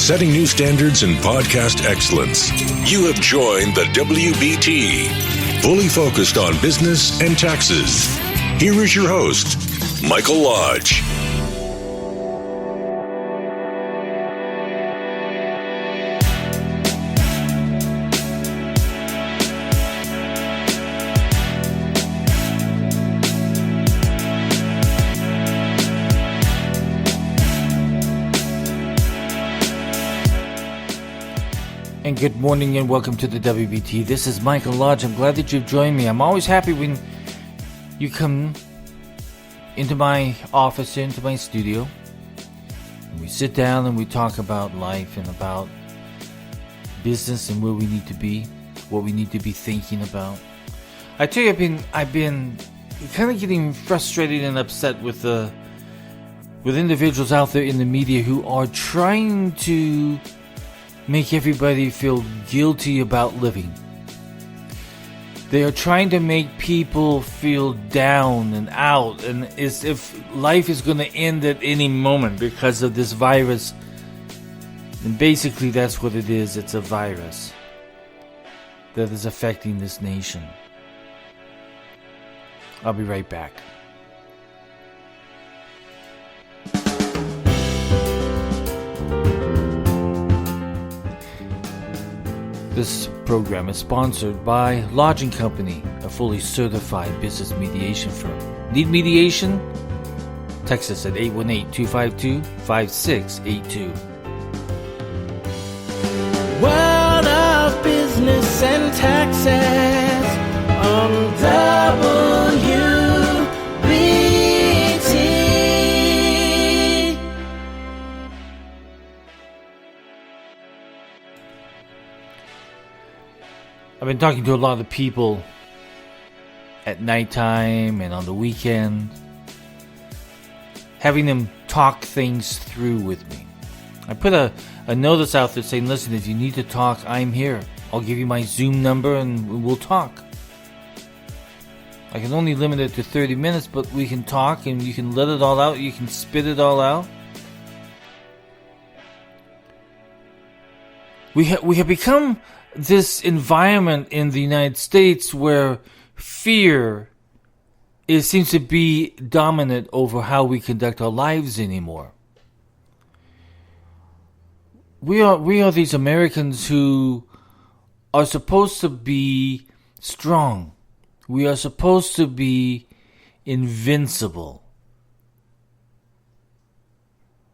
setting new standards in podcast excellence. You have joined the WBT, fully focused on business and taxes. Here is your host, Michael Lodge. And good morning and welcome to the WBT. This is Michael Lodge. I'm glad that you've joined me. I'm always happy when you come into my office, into my studio. And we sit down and we talk about life and about business and where we need to be, what we need to be thinking about. I tell you, I've been kind of getting frustrated and upset with individuals out there in the media who are trying to make everybody feel guilty about living. They are trying to make people feel down and out, and as if life is going to end at any moment because of this virus. And basically that's what it is. It's a virus that is affecting this nation. I'll be right back. This program is sponsored by Lodging Company, a fully certified business mediation firm. Need mediation? Text us at 818-252-5682. World of Business and Taxes on WBT. I've been talking to a lot of people at nighttime and on the weekend, having them talk things through with me. I put a notice out there saying, listen, if you need to talk, I'm here. I'll give you my Zoom number and we'll talk. I can only limit it to 30 minutes, but we can talk and you can let it all out. You can spit it all out. We have become this environment in the United States where fear seems to be dominant over how we conduct our lives anymore. We are these Americans who are supposed to be strong. We are supposed to be invincible.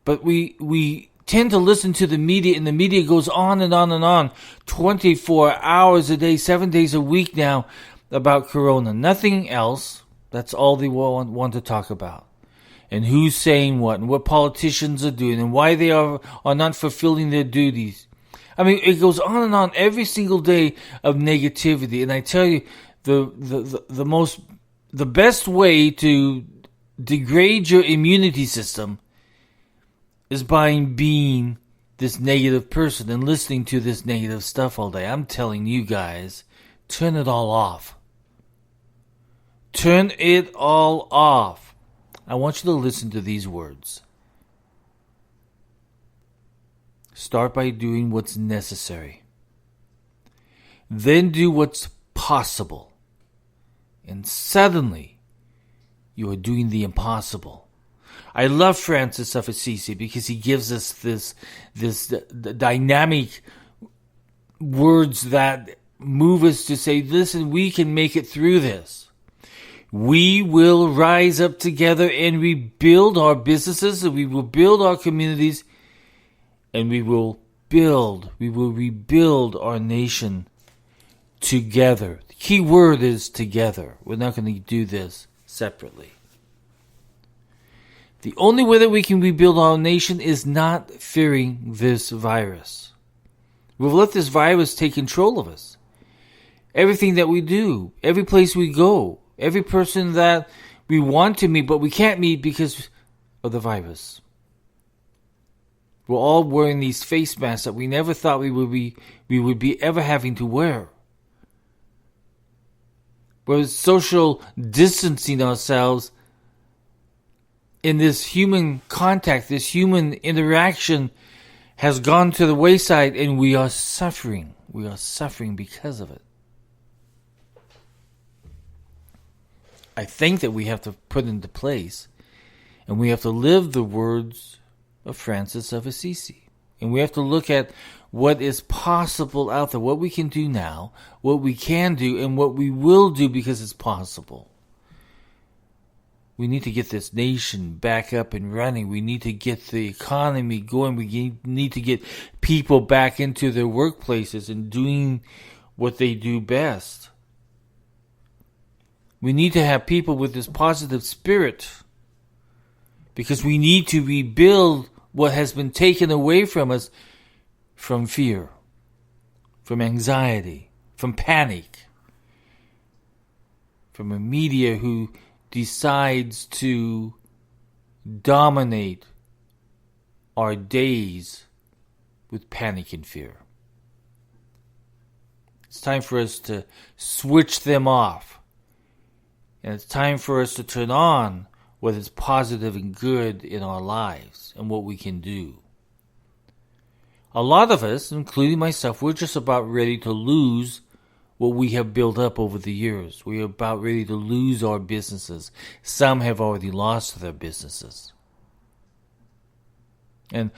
But we tend to listen to the media, and the media goes on and on and on 24 hours a day, 7 days a week now about Corona. Nothing else. That's all they want to talk about. And who's saying what, and what politicians are doing, and why they are not fulfilling their duties. I mean, it goes on and on every single day of negativity. And I tell you, the best way to degrade your immunity system is by being this negative person and listening to this negative stuff all day. I'm telling you guys, turn it all off. Turn it all off. I want you to listen to these words. Start by doing what's necessary. Then do what's possible. And suddenly, you are doing the impossible. I love Francis of Assisi because he gives us this dynamic words that move us to say, listen, we can make it through this. We will rise up together and rebuild our businesses, and we will build our communities, and we will rebuild our nation together. The key word is together. We're not going to do this separately. The only way that we can rebuild our nation is not fearing this virus. We've let this virus take control of us. Everything that we do, every place we go, every person that we want to meet but we can't meet because of the virus. We're all wearing these face masks that we never thought we would be ever having to wear. We're social distancing ourselves in this human contact, this human interaction, has gone to the wayside, and we are suffering. We are suffering because of it. I think that we have to put into place, and we have to live the words of Francis of Assisi. And we have to look at what is possible out there, what we can do now, what we can do, and what we will do because it's possible. We need to get this nation back up and running. We need to get the economy going. We need to get people back into their workplaces and doing what they do best. We need to have people with this positive spirit because we need to rebuild what has been taken away from us from fear, from anxiety, from panic, from a media who decides to dominate our days with panic and fear. It's time for us to switch them off. And it's time for us to turn on what is positive and good in our lives and what we can do. A lot of us, including myself, we're just about ready to lose what we have built up over the years. We're about ready to lose our businesses. Some have already lost their businesses. And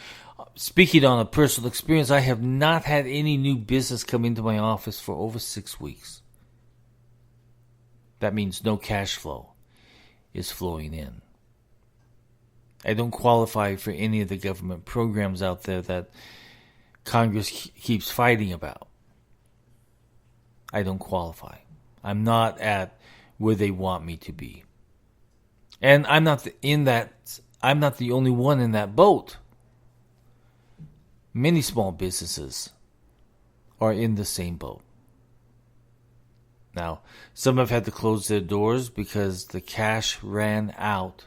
speaking on a personal experience, I have not had any new business come into my office for over 6 weeks. That means no cash flow is flowing in. I don't qualify for any of the government programs out there that Congress keeps fighting about. I don't qualify. I'm not at where they want me to be. And I'm not the only one in that boat. Many small businesses are in the same boat. Now, some have had to close their doors because the cash ran out.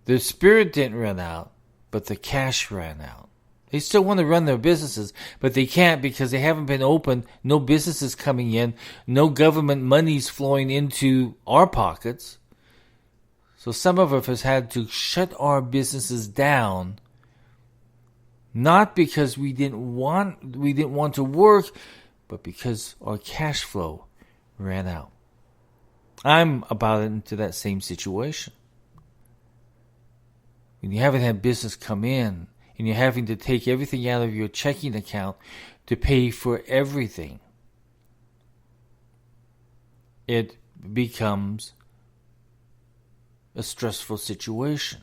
Their spirit didn't run out, but the cash ran out. They still want to run their businesses, but they can't because they haven't been open. No businesses coming in. No government monies flowing into our pockets. So some of us have had to shut our businesses down, not because we didn't want to work, but because our cash flow ran out. I'm about into that same situation. When you haven't had business come in, and you're having to take everything out of your checking account to pay for everything, it becomes a stressful situation.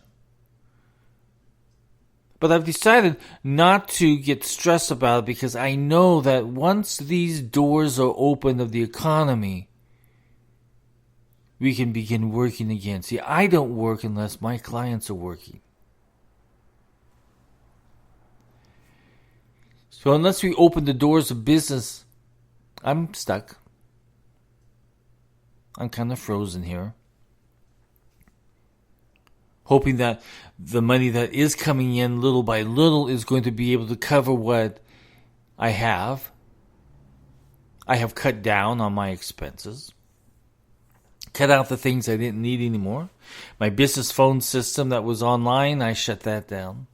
But I've decided not to get stressed about it because I know that once these doors are open of the economy, we can begin working again. See, I don't work unless my clients are working. So unless we open the doors of business, I'm stuck. I'm kind of frozen here. Hoping that the money that is coming in little by little is going to be able to cover what I have. I have cut down on my expenses. Cut out the things I didn't need anymore. My business phone system that was online, I shut that down.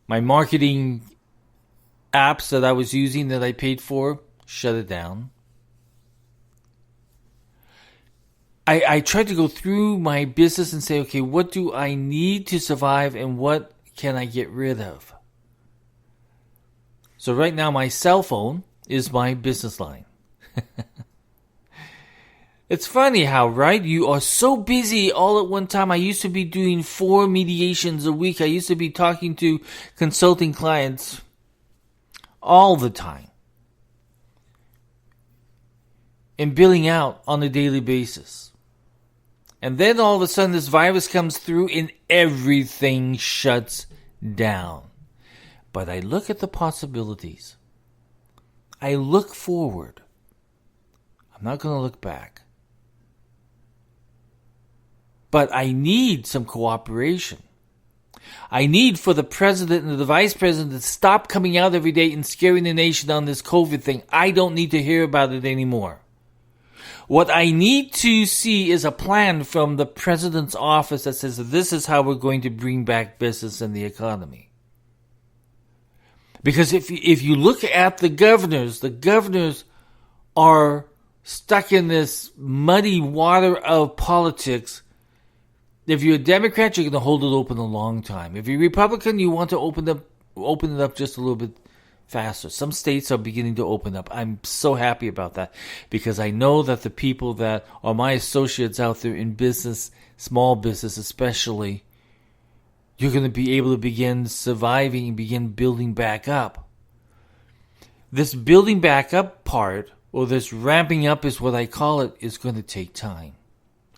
My marketing apps that I was using that I paid for, shut it down. I tried to go through my business and say, okay, what do I need to survive and what can I get rid of? So right now my cell phone is my business line. It's funny how, right? You are so busy all at one time. I used to be doing 4 mediations a week. I used to be talking to consulting clients all the time and billing out on a daily basis. And then all of a sudden this virus comes through and everything shuts down. But I look at the possibilities. I look forward. I'm not going to look back. But I need some cooperation. I need for the president and the vice president to stop coming out every day and scaring the nation on this COVID thing. I don't need to hear about it anymore. What I need to see is a plan from the president's office that says this is how we're going to bring back business and the economy. Because if you look at the governors are stuck in this muddy water of politics. If you're a Democrat, you're going to hold it open a long time. If you're a Republican, you want to open it up just a little bit faster. Some states are beginning to open up. I'm so happy about that because I know that the people that are my associates out there in business, small business especially, you're going to be able to begin surviving and begin building back up. This building back up part, or this ramping up is what I call it, is going to take time.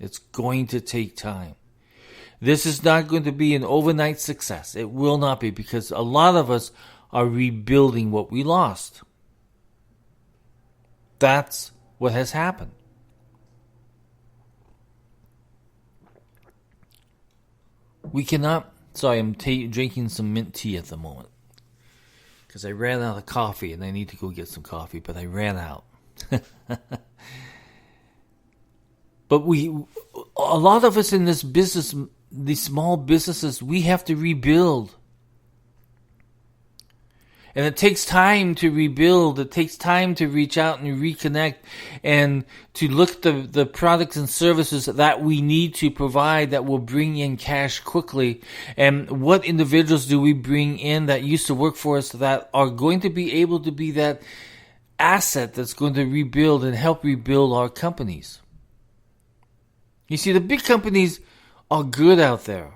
It's going to take time. This is not going to be an overnight success. It will not be, because a lot of us are rebuilding what we lost. That's what has happened. We cannot... Sorry, I'm drinking some mint tea at the moment because I ran out of coffee and I need to go get some coffee, but I ran out. But a lot of us in this business, these small businesses, we have to rebuild. And it takes time to rebuild. It takes time to reach out and reconnect and to look at the products and services that we need to provide that will bring in cash quickly. And what individuals do we bring in that used to work for us that are going to be able to be that asset that's going to rebuild and help rebuild our companies. You see, the big companies are good out there.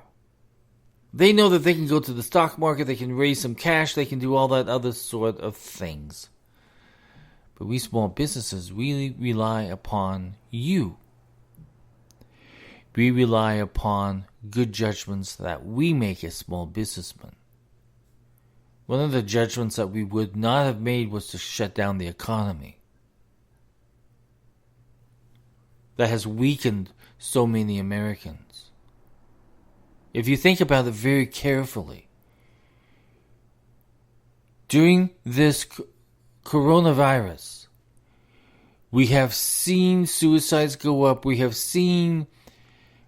They know that they can go to the stock market, they can raise some cash, they can do all that other sort of things. But we small businesses really rely upon you. We rely upon good judgments that we make as small businessmen. One of the judgments that we would not have made was to shut down the economy. That has weakened so many Americans. If you think about it very carefully, during this coronavirus, we have seen suicides go up. We have seen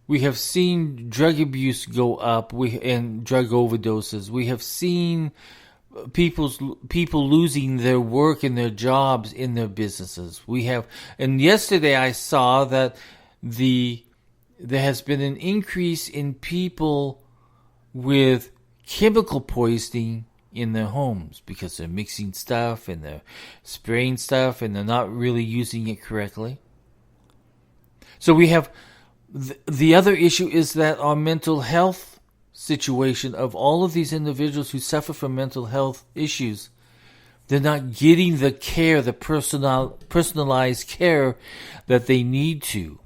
drug abuse go up. And drug overdoses. We have seen people losing their work and their jobs in their businesses. And yesterday I saw that there has been an increase in people with chemical poisoning in their homes because they're mixing stuff and they're spraying stuff and they're not really using it correctly. So we have the other issue is that our mental health situation of all of these individuals who suffer from mental health issues, they're not getting the care, the personalized care that they need to.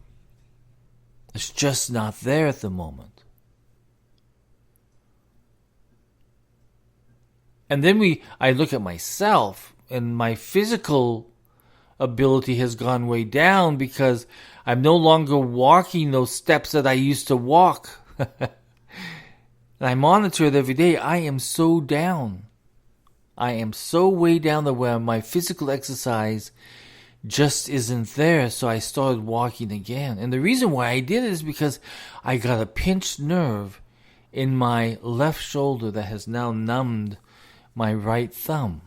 It's just not there at the moment. And then I look at myself, and my physical ability has gone way down because I'm no longer walking those steps that I used to walk. And I monitor it every day. I am so down. I am so way down the where my physical exercise just isn't there, so I started walking again. And the reason why I did it is because I got a pinched nerve in my left shoulder that has now numbed my right thumb.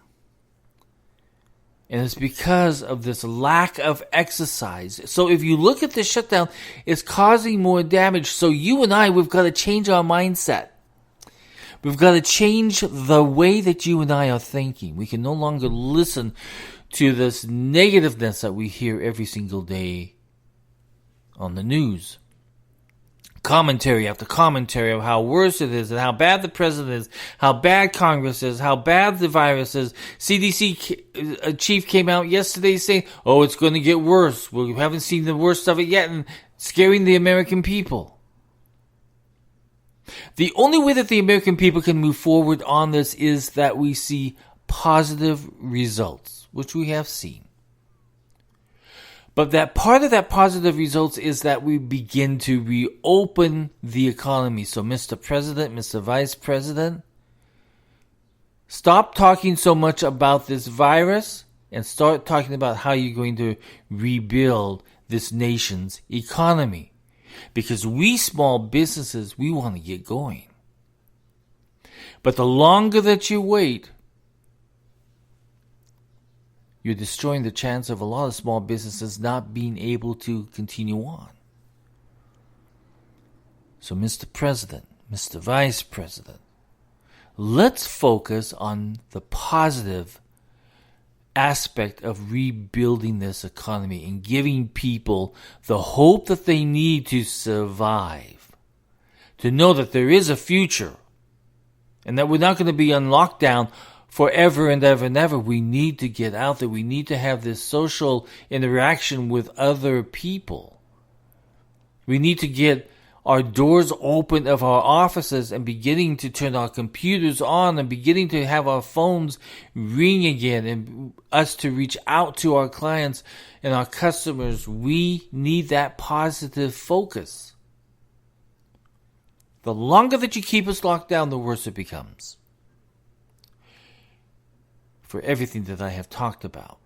And it's because of this lack of exercise. So if you look at the shutdown, it's causing more damage. So you and I, we've got to change our mindset. We've got to change the way that you and I are thinking. We can no longer listen to this negativeness that we hear every single day on the news. Commentary after commentary of how worse it is and how bad the president is, how bad Congress is, how bad the virus is. CDC chief came out yesterday saying, oh, it's going to get worse. We haven't seen the worst of it yet, and scaring the American people. The only way that the American people can move forward on this is that we see positive results, which we have seen. But that part of that positive results is that we begin to reopen the economy. So, Mr. President, Mr. Vice President, stop talking so much about this virus and start talking about how you're going to rebuild this nation's economy. Because we small businesses, we want to get going. But the longer that you wait, you're destroying the chance of a lot of small businesses not being able to continue on. So, Mr. President, Mr. Vice President, let's focus on the positive aspect of rebuilding this economy and giving people the hope that they need to survive, to know that there is a future and that we're not going to be on lockdown forever and ever and ever. We need to get out there. We need to have this social interaction with other people. We need to get our doors open of our offices and beginning to turn our computers on and beginning to have our phones ring again and us to reach out to our clients and our customers. We need that positive focus. The longer that you keep us locked down, the worse it becomes. For everything that I have talked about,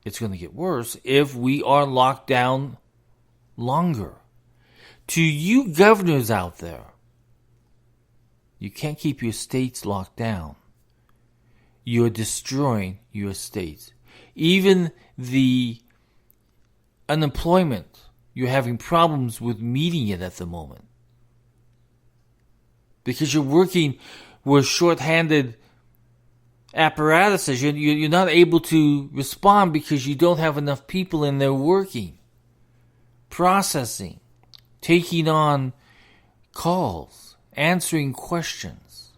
it's going to get worse if we are locked down longer. To you governors out there, you can't keep your states locked down. You're destroying your states. Even the unemployment, you're having problems with meeting it at the moment. Because you're working with short-handed apparatuses. You're not able to respond because you don't have enough people in there working, processing, taking on calls, answering questions.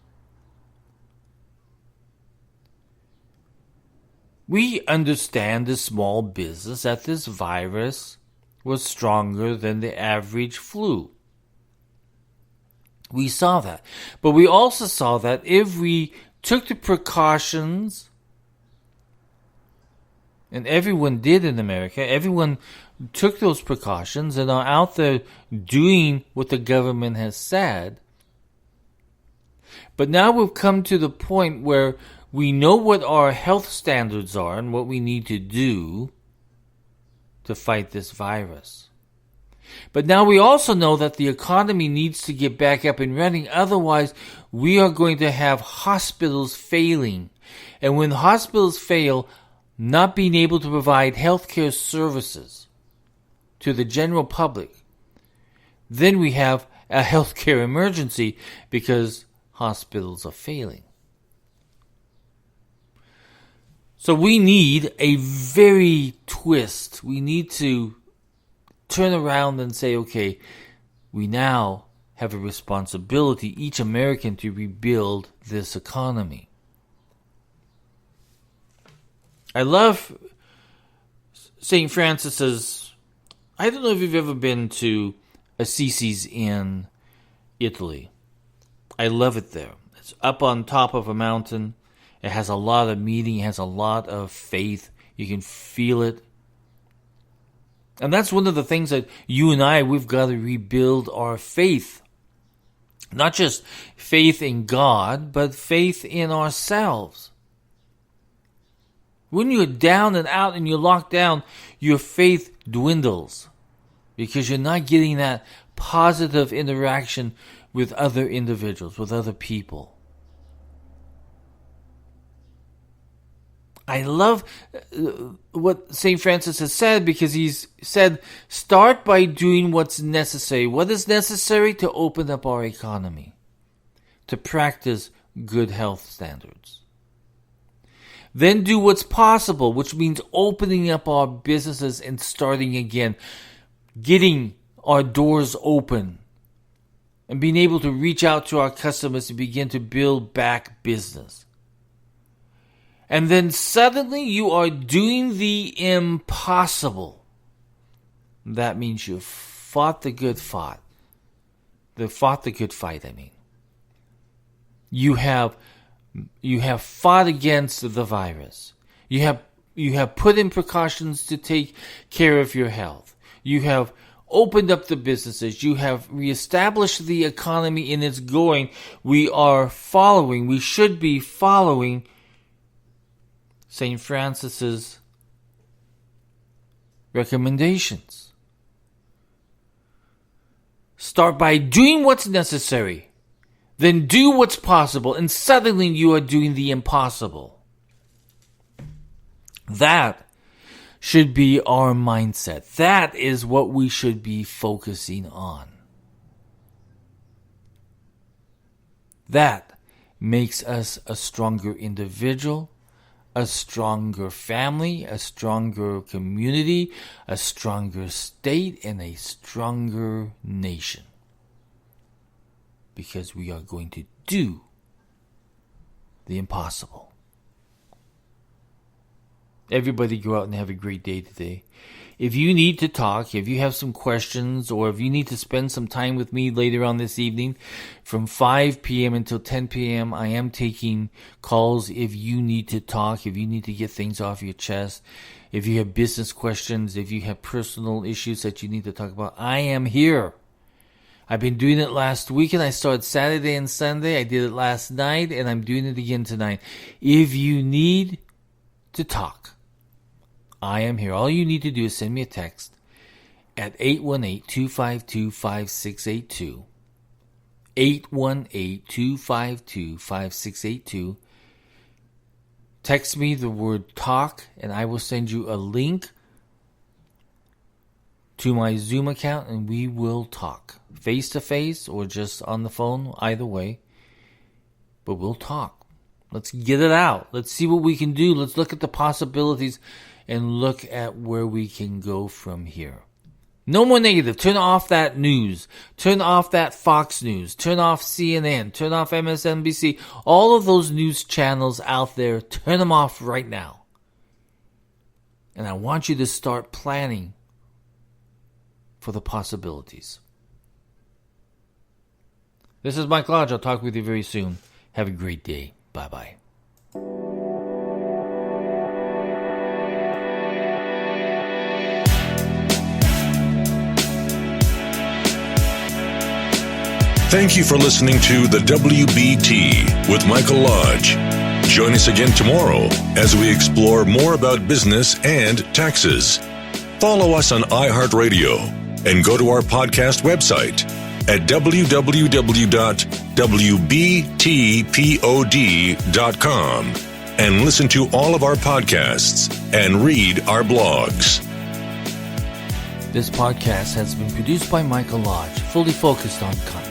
We understand the small business that this virus was stronger than the average flu. We saw that. But we also saw that if we took the precautions, and everyone did in America, everyone took those precautions and are out there doing what the government has said. But now we've come to the point where we know what our health standards are and what we need to do to fight this virus. But now we also know that the economy needs to get back up and running. Otherwise, we are going to have hospitals failing. And when hospitals fail, not being able to provide healthcare services to the general public, then we have a healthcare emergency because hospitals are failing. So we need a very twist. We need to turn around and say, okay, we now have a responsibility, each American, to rebuild this economy. I love St. Francis's. I don't know if you've ever been to Assisi's in Italy. I love it there. It's up on top of a mountain. It has a lot of meaning. It has a lot of faith. You can feel it. And that's one of the things that you and I, we've got to rebuild our faith. Not just faith in God, but faith in ourselves. When you're down and out and you're locked down, your faith dwindles because you're not getting that positive interaction with other individuals, with other people. I love what St. Francis has said, because he's said, start by doing what's necessary. What is necessary? To open up our economy, to practice good health standards. Then do what's possible, which means opening up our businesses and starting again, getting our doors open, and being able to reach out to our customers to begin to build back business. And then suddenly you are doing the impossible. That means you fought the good fight. Fought the good fight, I mean. You have fought against the virus. You have put in precautions to take care of your health. You have opened up the businesses. You have reestablished the economy in its going. We should be following St. Francis's recommendations. Start by doing what's necessary. Then do what's possible. And suddenly you are doing the impossible. That should be our mindset. That is what we should be focusing on. That makes us a stronger individual, a stronger family, a stronger community, a stronger state, and a stronger nation. Because we are going to do the impossible. Everybody go out and have a great day today. If you need to talk, if you have some questions, or if you need to spend some time with me later on this evening, from 5 p.m. until 10 p.m., I am taking calls if you need to talk, if you need to get things off your chest, if you have business questions, if you have personal issues that you need to talk about. I am here. I've been doing it last week, and I started Saturday and Sunday. I did it last night, and I'm doing it again tonight. If you need to talk, I am here. All you need to do is send me a text at 818-252-5682. 818-252-5682. Text me the word talk, and I will send you a link to my Zoom account, and we will talk. Face-to-face or just on the phone, either way. But we'll talk. Let's get it out. Let's see what we can do. Let's look at the possibilities and look at where we can go from here. No more negative. Turn off that news. Turn off that Fox News. Turn off CNN. Turn off MSNBC. All of those news channels out there, turn them off right now. And I want you to start planning for the possibilities. This is Mike Lodge. I'll talk with you very soon. Have a great day. Bye-bye. Thank you for listening to the WBT with Michael Lodge. Join us again tomorrow as we explore more about business and taxes. Follow us on iHeartRadio and go to our podcast website at www.wbtpod.com and listen to all of our podcasts and read our blogs. This podcast has been produced by Michael Lodge, fully focused on content.